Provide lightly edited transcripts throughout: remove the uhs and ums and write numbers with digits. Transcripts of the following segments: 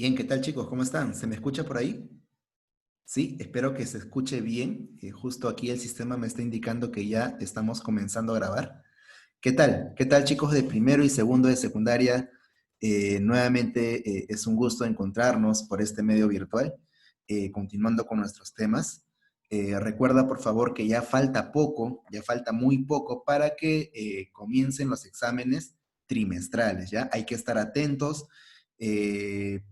Bien, ¿qué tal chicos? ¿Cómo están? ¿Se me escucha por ahí? Sí, espero que se escuche bien. Justo aquí el sistema me está indicando que ya estamos comenzando a grabar. ¿Qué tal? ¿Qué tal chicos de primero y segundo de secundaria? Nuevamente es un gusto encontrarnos por este medio virtual, continuando con nuestros temas. Recuerda por favor que ya falta poco, ya falta muy poco para que comiencen los exámenes trimestrales, ¿ya? Hay que estar atentos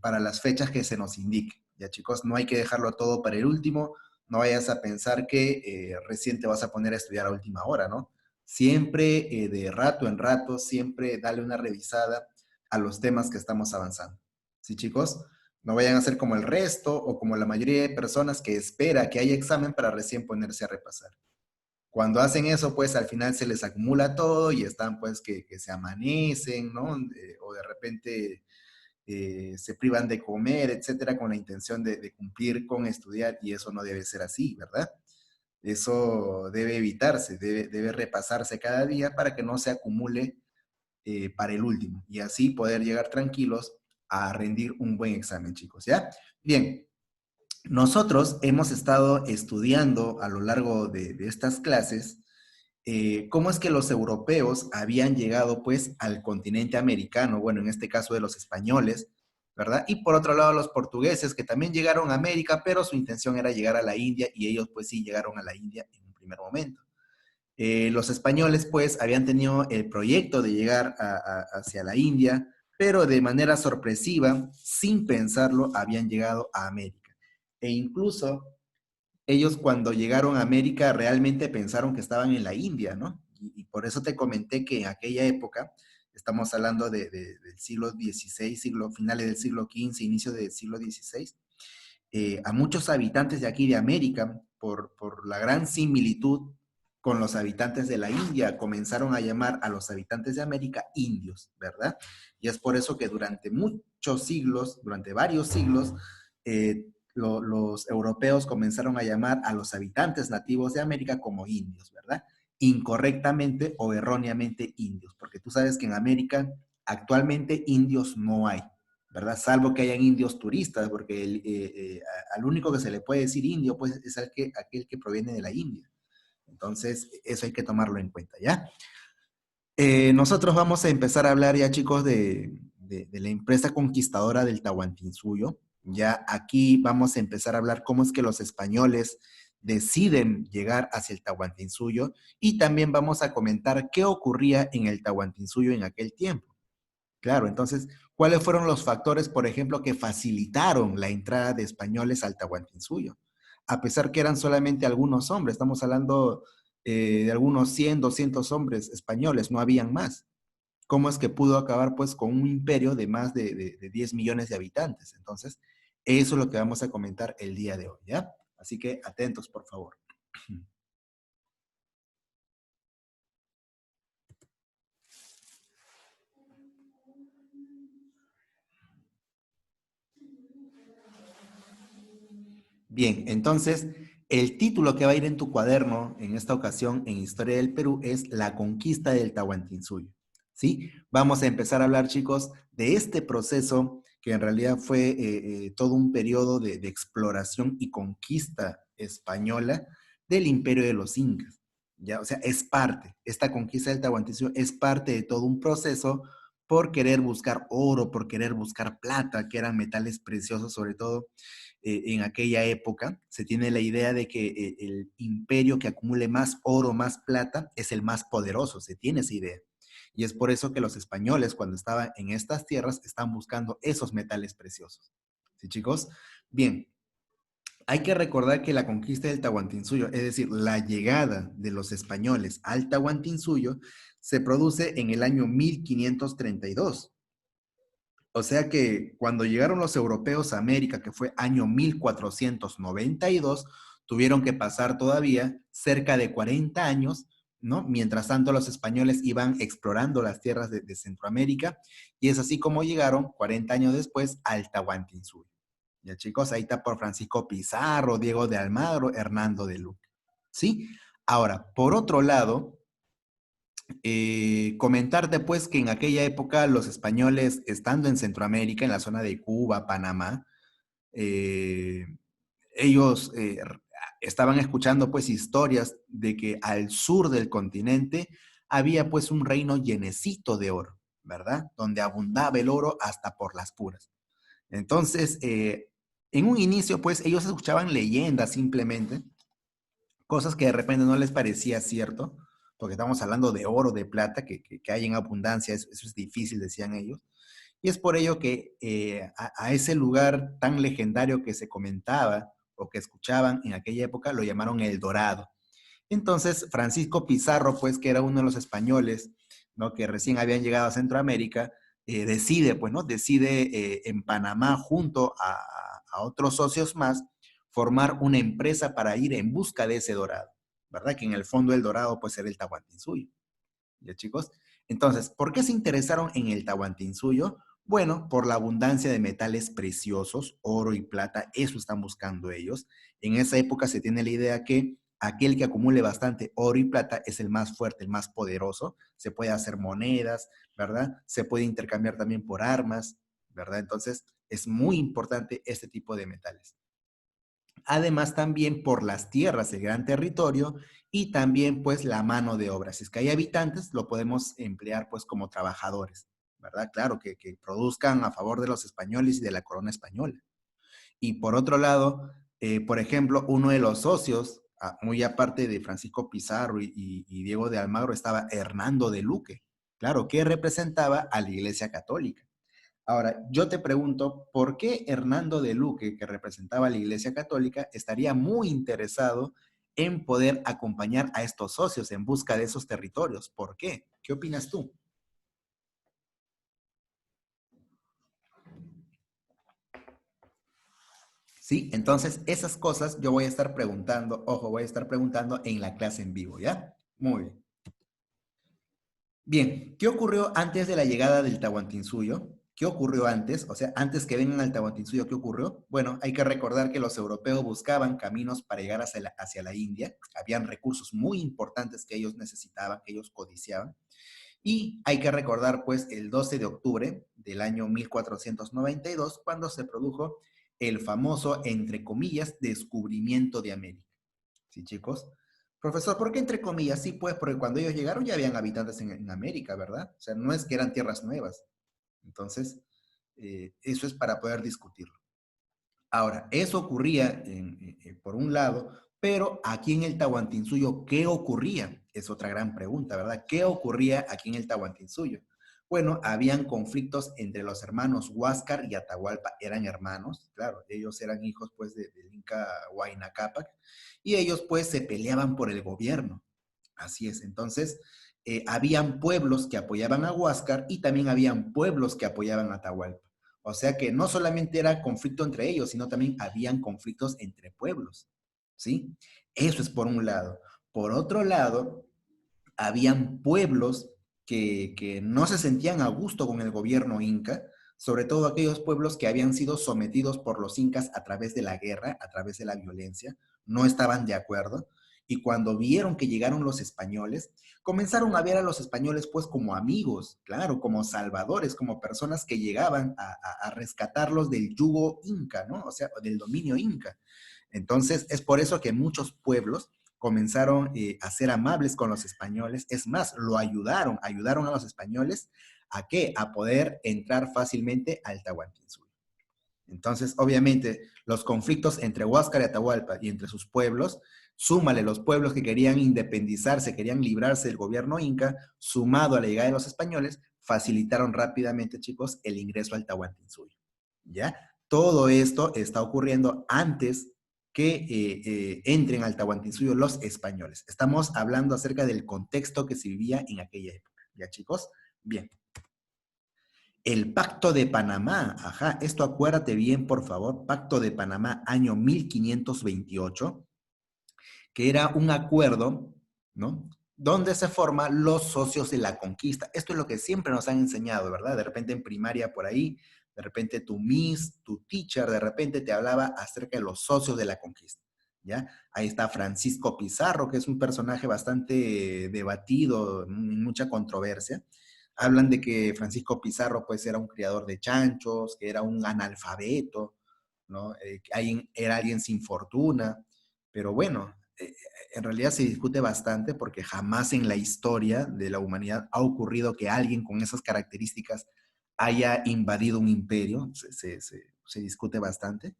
para las fechas que se nos indiquen, ¿ya chicos? No hay que dejarlo todo para el último, no vayas a pensar que recién te vas a poner a estudiar a última hora, ¿no? Siempre de rato en rato, siempre dale una revisada a los temas que estamos avanzando. ¿Sí, chicos? No vayan a ser como el resto o como la mayoría de personas que espera que haya examen para recién ponerse a repasar. Cuando hacen eso, pues al final se les acumula todo y están pues que se amanecen, ¿no? O de repente se privan de comer, etcétera, con la intención de cumplir con estudiar y eso no debe ser así, ¿verdad? Eso debe evitarse, debe repasarse cada día para que no se acumule para el último y así poder llegar tranquilos a rendir un buen examen, chicos, ¿ya? Bien, nosotros hemos estado estudiando a lo largo de estas clases cómo es que los europeos habían llegado pues al continente americano, bueno, en este caso de los españoles, ¿verdad? Y por otro lado los portugueses que también llegaron a América, pero su intención era llegar a la India y ellos pues sí llegaron a la India en un primer momento. Los españoles pues habían tenido el proyecto de llegar hacia la India, pero de manera sorpresiva, sin pensarlo, habían llegado a América. E incluso ellos cuando llegaron a América realmente pensaron que estaban en la India, ¿no? Y por eso te comenté que en aquella época, estamos hablando del siglo XVI, finales del siglo XV, inicio del siglo XVI, a muchos habitantes de aquí de América, por la gran similitud con los habitantes de la India, comenzaron a llamar a los habitantes de América indios, ¿verdad? Y es por eso que durante muchos siglos, durante varios siglos, los europeos comenzaron a llamar a los habitantes nativos de América como indios, ¿verdad? Incorrectamente o erróneamente indios, porque tú sabes que en América actualmente indios no hay, ¿verdad? Salvo que hayan indios turistas, porque al único que se le puede decir indio, pues es aquel que proviene de la India. Entonces, eso hay que tomarlo en cuenta, ¿ya? Nosotros vamos a empezar a hablar ya, chicos, de la empresa conquistadora del Tahuantinsuyo. Ya aquí vamos a empezar a hablar cómo es que los españoles deciden llegar hacia el Tahuantinsuyo y también vamos a comentar qué ocurría en el Tahuantinsuyo en aquel tiempo. Claro, entonces, ¿cuáles fueron los factores, por ejemplo, que facilitaron la entrada de españoles al Tahuantinsuyo? A pesar que eran solamente algunos hombres, estamos hablando de algunos 100, 200 hombres españoles, no habían más. ¿Cómo es que pudo acabar pues con un imperio de más de 10 millones de habitantes? Entonces, eso es lo que vamos a comentar el día de hoy, ¿ya? Así que atentos, por favor. Bien, entonces el título que va a ir en tu cuaderno en esta ocasión en Historia del Perú es La conquista del Tahuantinsuyo. ¿Sí? Vamos a empezar a hablar, chicos, de este proceso que en realidad fue todo un periodo de exploración y conquista española del imperio de los incas. ¿Ya? O sea, es parte, esta conquista del Tahuantinsuyo es parte de todo un proceso por querer buscar oro, por querer buscar plata, que eran metales preciosos sobre todo en aquella época, se tiene la idea de que el imperio que acumule más oro, más plata, es el más poderoso, se tiene esa idea. Y es por eso que los españoles, cuando estaban en estas tierras, están buscando esos metales preciosos. ¿Sí, chicos? Bien, hay que recordar que la conquista del Tahuantinsuyo, es decir, la llegada de los españoles al Tahuantinsuyo, se produce en el año 1532. O sea que cuando llegaron los europeos a América, que fue año 1492, tuvieron que pasar todavía cerca de 40 años, ¿no? Mientras tanto, los españoles iban explorando las tierras de Centroamérica y es así como llegaron 40 años después al Tahuantinsuyo. Ya chicos, ahí está por Francisco Pizarro, Diego de Almagro, Hernando de Luque. ¿Sí? Ahora, por otro lado, Comentarte pues que en aquella época los españoles, estando en Centroamérica, en la zona de Cuba, Panamá, eh, ellos estaban escuchando pues historias de que al sur del continente había pues un reino llenecito de oro, ¿verdad? Donde abundaba el oro hasta por las puras. Entonces, en un inicio pues ellos escuchaban leyendas simplemente, cosas que de repente no les parecía cierto, porque estamos hablando de oro, de plata, que hay en abundancia, eso es difícil, decían ellos. Y es por ello que a ese lugar tan legendario que se comentaba o que escuchaban en aquella época lo llamaron El Dorado. Entonces, Francisco Pizarro, pues que era uno de los españoles, ¿no? Que recién habían llegado a Centroamérica, decide, pues, ¿no? Decide en Panamá, junto a otros socios más, formar una empresa para ir en busca de ese dorado, ¿verdad? Que en el fondo el dorado, pues, era el Tahuantinsuyo. ¿Ya, chicos? Entonces, ¿por qué se interesaron en el Tahuantinsuyo? Bueno, por la abundancia de metales preciosos, oro y plata, eso están buscando ellos. En esa época se tiene la idea que aquel que acumule bastante oro y plata es el más fuerte, el más poderoso. Se puede hacer monedas, ¿verdad? Se puede intercambiar también por armas, ¿verdad? Entonces, es muy importante este tipo de metales. Además también por las tierras, el gran territorio y también pues la mano de obra. Si es que hay habitantes, lo podemos emplear pues como trabajadores, ¿verdad? Claro, que produzcan a favor de los españoles y de la corona española. Y por otro lado, por ejemplo, uno de los socios, muy aparte de Francisco Pizarro y Diego de Almagro, estaba Hernando de Luque, claro, que representaba a la Iglesia Católica. Ahora, yo te pregunto, ¿por qué Hernando de Luque, que representaba a la Iglesia Católica, estaría muy interesado en poder acompañar a estos socios en busca de esos territorios? ¿Por qué? ¿Qué opinas tú? Sí, entonces esas cosas yo voy a estar preguntando, ojo, voy a estar preguntando en la clase en vivo, ¿ya? Muy bien. Bien, ¿qué ocurrió antes de la llegada del Tahuantinsuyo? ¿Qué ocurrió antes? O sea, antes que vengan al Tahuantinsuyo, ¿qué ocurrió? Bueno, hay que recordar que los europeos buscaban caminos para llegar hacia la India. Habían recursos muy importantes que ellos necesitaban, que ellos codiciaban. Y hay que recordar, pues, el 12 de octubre del año 1492, cuando se produjo el famoso, entre comillas, descubrimiento de América. ¿Sí, chicos? Profesor, ¿por qué entre comillas? Sí, pues, porque cuando ellos llegaron ya habían habitantes en América, ¿verdad? O sea, no es que eran tierras nuevas. Entonces, eso es para poder discutirlo. Ahora, eso ocurría por un lado, pero aquí en el Tahuantinsuyo, ¿qué ocurría? Es otra gran pregunta, ¿verdad? ¿Qué ocurría aquí en el Tahuantinsuyo? Bueno, habían conflictos entre los hermanos Huáscar y Atahualpa, eran hermanos, claro, ellos eran hijos pues del Inca Huayna Cápac, y ellos pues se peleaban por el gobierno. Así es, entonces habían pueblos que apoyaban a Huáscar y también habían pueblos que apoyaban a Atahualpa. O sea que no solamente era conflicto entre ellos, sino también habían conflictos entre pueblos, ¿sí? Eso es por un lado. Por otro lado, habían pueblos que no se sentían a gusto con el gobierno inca, sobre todo aquellos pueblos que habían sido sometidos por los incas a través de la guerra, a través de la violencia, no estaban de acuerdo. Y cuando vieron que llegaron los españoles, comenzaron a ver a los españoles pues como amigos, claro, como salvadores, como personas que llegaban a rescatarlos del yugo inca, ¿no? O sea, del dominio inca. Entonces, es por eso que muchos pueblos comenzaron a ser amables con los españoles. Es más, ayudaron a los españoles a qué? A poder entrar fácilmente al Tahuantinsuyo. Entonces, obviamente, los conflictos entre Huáscar y Atahualpa y entre sus pueblos, súmale los pueblos que querían independizarse, querían librarse del gobierno inca, sumado a la llegada de los españoles, facilitaron rápidamente, chicos, el ingreso al Tahuantinsuyo. ¿Ya? Todo esto está ocurriendo antes que entren al Tahuantinsuyo los españoles. Estamos hablando acerca del contexto que se vivía en aquella época. ¿Ya, chicos? Bien. El Pacto de Panamá, ajá, esto acuérdate bien, por favor, Pacto de Panamá, año 1528, que era un acuerdo, ¿no? Donde se forman los socios de la conquista. Esto es lo que siempre nos han enseñado, ¿verdad? De repente en primaria por ahí, de repente tu miss, tu teacher, de repente te hablaba acerca de los socios de la conquista. ¿ya? Ahí está Francisco Pizarro, que es un personaje bastante debatido, en mucha controversia. Hablan de que Francisco Pizarro pues era un criador de chanchos, que era un analfabeto, ¿no? Era alguien sin fortuna, pero bueno, en realidad se discute bastante porque jamás en la historia de la humanidad ha ocurrido que alguien con esas características haya invadido un imperio, se discute bastante.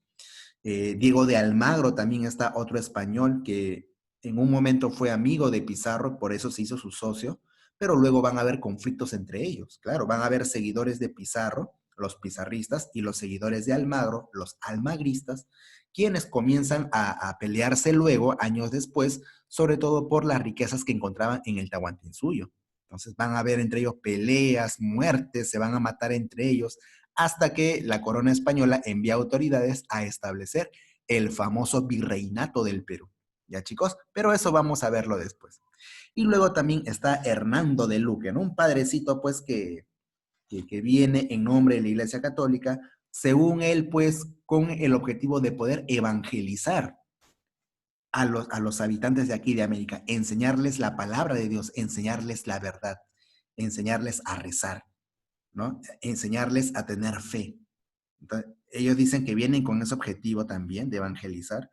Diego de Almagro también está otro español que en un momento fue amigo de Pizarro, por eso se hizo su socio, pero luego van a haber conflictos entre ellos. Claro, van a haber seguidores de Pizarro, los pizarristas, y los seguidores de Almagro, los almagristas, quienes comienzan a pelearse luego, años después, sobre todo por las riquezas que encontraban en el Tahuantinsuyo. Entonces van a haber entre ellos peleas, muertes, se van a matar entre ellos, hasta que la corona española envía autoridades a establecer el famoso virreinato del Perú. ¿Ya, chicos? Pero eso vamos a verlo después. Y luego también está Hernando de Luque, ¿no? Un padrecito, pues, que viene en nombre de la Iglesia Católica, según él, pues, con el objetivo de poder evangelizar a los habitantes de aquí de América, enseñarles la palabra de Dios, enseñarles la verdad, enseñarles a rezar, ¿no? Enseñarles a tener fe. Entonces, ellos dicen que vienen con ese objetivo también de evangelizar,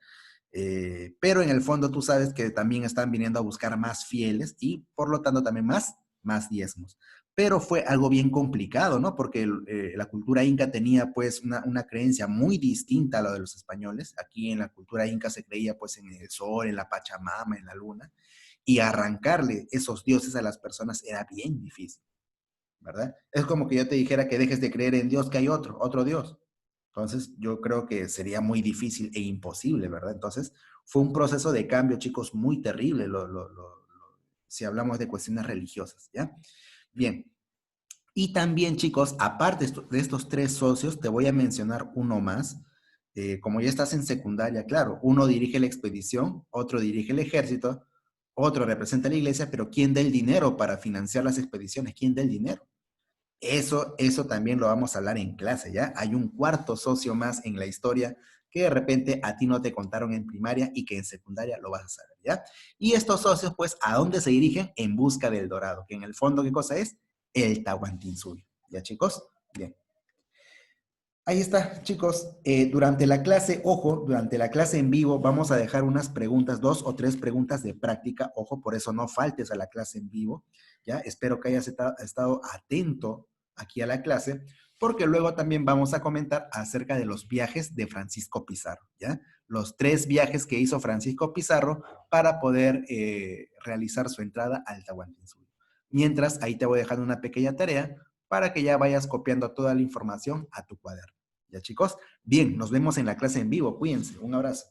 pero en el fondo tú sabes que también están viniendo a buscar más fieles y por lo tanto también más diezmos. Pero fue algo bien complicado, ¿no? Porque la cultura inca tenía pues una creencia muy distinta a la de los españoles. Aquí en la cultura inca se creía pues en el sol, en la Pachamama, en la luna, y arrancarle esos dioses a las personas era bien difícil, ¿verdad? Es como que yo te dijera que dejes de creer en Dios, que hay otro Dios. Entonces, yo creo que sería muy difícil e imposible, ¿verdad? Entonces, fue un proceso de cambio, chicos, muy terrible, si hablamos de cuestiones religiosas, ¿ya? Bien. Y también, chicos, aparte de estos tres socios, te voy a mencionar uno más. Como ya estás en secundaria, claro, uno dirige la expedición, otro dirige el ejército, otro representa a la iglesia, pero ¿quién da el dinero para financiar las expediciones? ¿Quién da el dinero? Eso también lo vamos a hablar en clase, ¿ya? Hay un cuarto socio más en la historia que de repente a ti no te contaron en primaria y que en secundaria lo vas a saber, ¿ya? Y estos socios, pues, ¿a dónde se dirigen? En busca del dorado, que en el fondo, ¿qué cosa es? El Tahuantinsuyo, ¿ya, chicos? Bien. Ahí está, chicos. Durante la clase, ojo, durante la clase en vivo vamos a dejar unas preguntas, 2 o 3 preguntas de práctica. Ojo, por eso no faltes a la clase en vivo. ¿Ya? Espero que hayas estado atento aquí a la clase, porque luego también vamos a comentar acerca de los viajes de Francisco Pizarro. ¿Ya? Los 3 viajes que hizo Francisco Pizarro para poder realizar su entrada al Tahuantinsuyo. Mientras, ahí te voy dejando una pequeña tarea para que ya vayas copiando toda la información a tu cuaderno. ¿Ya, chicos? Bien, nos vemos en la clase en vivo. Cuídense. Un abrazo.